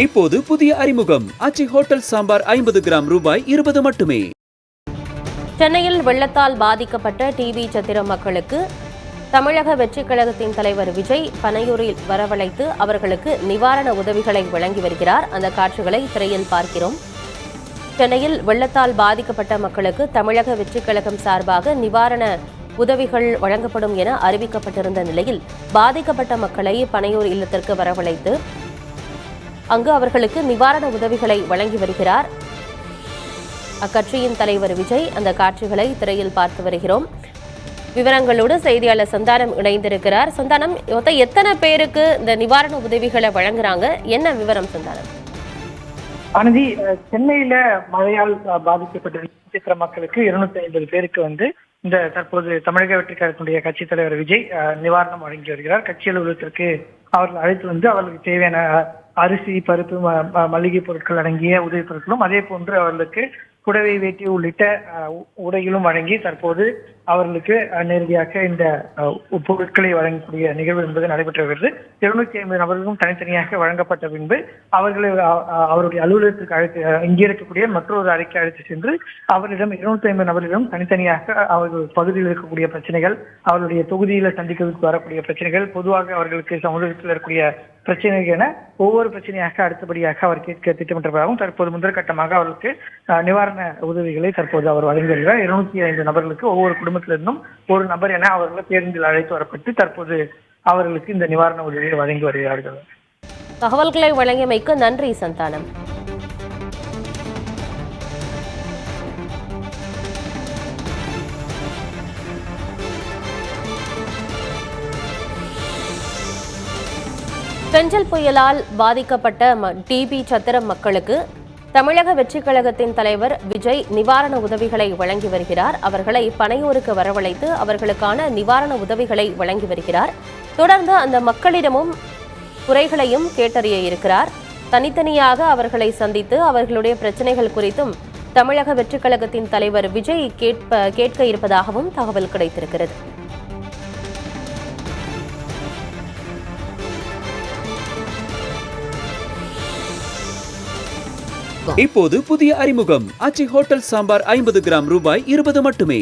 இப்போது புதிய அறிமுகம் ஆச்சி ஹோட்டல் சாம்பார் 50 கிராம் ரூபாய் 20 மட்டுமே. சென்னையில் வெள்ளத்தால் பாதிக்கப்பட்ட டிபி சத்திரம் மக்களுக்கு தமிழக வெற்றிக் கழகத்தின் தலைவர் விஜய் பனையூரில் வரவழைத்து அவர்களுக்கு நிவாரண உதவிகளை வழங்கி வருகிறார். அந்த காட்சிகளை திரையில் பார்க்கிறோம். சென்னையில் வெள்ளத்தால் பாதிக்கப்பட்ட மக்களுக்கு தமிழக வெற்றிக் கழகம் சார்பாக நிவாரண உதவிகள் வழங்கப்படும் என அறிவிக்கப்பட்டிருந்த நிலையில் பாதிக்கப்பட்ட மக்களை பனையூர் இல்லத்திற்கு வரவழைத்து அங்கு அவர்களுக்கு நிவாரண உதவிகளை வழங்கி வருகிறார் அக்கட்சியின் தலைவர் விஜய். அந்த காட்சிகளை திரையில் பார்த்து வருகிறோம். விவரங்களோடு செய்தியாளர் சந்தானம் இணைந்திருக்கிறார். சந்தானம், எத்தனை பேருக்கு இந்த நிவாரண உதவிகளை வழங்குறாங்க? என்ன விவரம் சந்தானம்? அனதி, சென்னையில மழையால் பாதிக்கப்பட்ட மக்களுக்கு 250 பேருக்கு இந்த தற்போது தமிழக வெற்றிக் கழகத்தினுடைய கட்சித் தலைவர் விஜய் நிவாரணம் வழங்கி வருகிறார். கட்சி அலுவலகத்திற்கு அவர்கள் அழைத்து அவர்களுக்கு தேவையான அரிசி, பருப்பு, மளிகை பொருட்கள் அடங்கிய உதவி பொருட்களும் அதே போன்று அவர்களுக்கு புடவை, வேட்டி உள்ளிட்ட உடைகளும் வழங்கி தற்போது அவர்களுக்கு நேரடியாக இந்த பொருட்களை வழங்கக்கூடிய நிகழ்வு என்பது நடைபெற்று வருகிறது. 250 நபர்களும் தனித்தனியாக வழங்கப்பட்ட பின்பு அவர்களை அவருடைய அலுவலகத்திற்கு அழைத்து இங்கே இருக்கக்கூடிய மற்றொரு அறைக்கு அழைத்து சென்று அவரிடம் 250 நபர்களிடம் தனித்தனியாக அவர்கள் பகுதியில் இருக்கக்கூடிய பிரச்சனைகள், அவருடைய தொகுதியில் சந்திக்கிறதுக்கு வரக்கூடிய பிரச்சனைகள், பொதுவாக அவர்களுக்கு சமூகத்தில் இருக்கக்கூடிய பிரச்சனைகள் என ஒவ்வொரு பிரச்சனையாக அடுத்தபடியாக அவர் கேட்க திட்டமிட்டதாகவும் தற்போது முதற்கட்டமாக அவர்களுக்கு நிவாரண உதவிகளை தற்போது அவர் வழங்கி வருகிறார். 205 நபர்களுக்கு ஒவ்வொரு குடும்பத்திலிருந்தும் ஒரு நபர் என அவர்களை பேருந்தில் அழைத்து வரப்பட்டு தற்போது அவர்களுக்கு இந்த நிவாரண உதவியை வழங்கி வருகிறார்கள். தகவல்களை வழங்கியமைக்கு நன்றி சந்தானம். பெஞ்சல் புயலால் பாதிக்கப்பட்ட டிபி சத்திரம் மக்களுக்கு தமிழக வெற்றிக் கழகத்தின் தலைவர் விஜய் நிவாரண உதவிகளை வழங்கி வருகிறார். அவர்களை பனையூருக்கு வரவழைத்து அவர்களுக்கான நிவாரண உதவிகளை வழங்கி வருகிறார். தொடர்ந்து அந்த மக்களிடமும் குறைகளையும் கேட்டறிய இருக்கிறார். தனித்தனியாக அவர்களை சந்தித்து அவர்களுடைய பிரச்சனைகள் குறித்தும் தமிழக வெற்றிக் கழகத்தின் தலைவர் விஜய் கேட்க இருப்பதாகவும் தகவல் கிடைத்திருக்கிறது. இப்போது புதிய அறிமுகம் ஆச்சி ஹோட்டல் சாம்பார் 50 கிராம் ரூபாய் 20 மட்டுமே.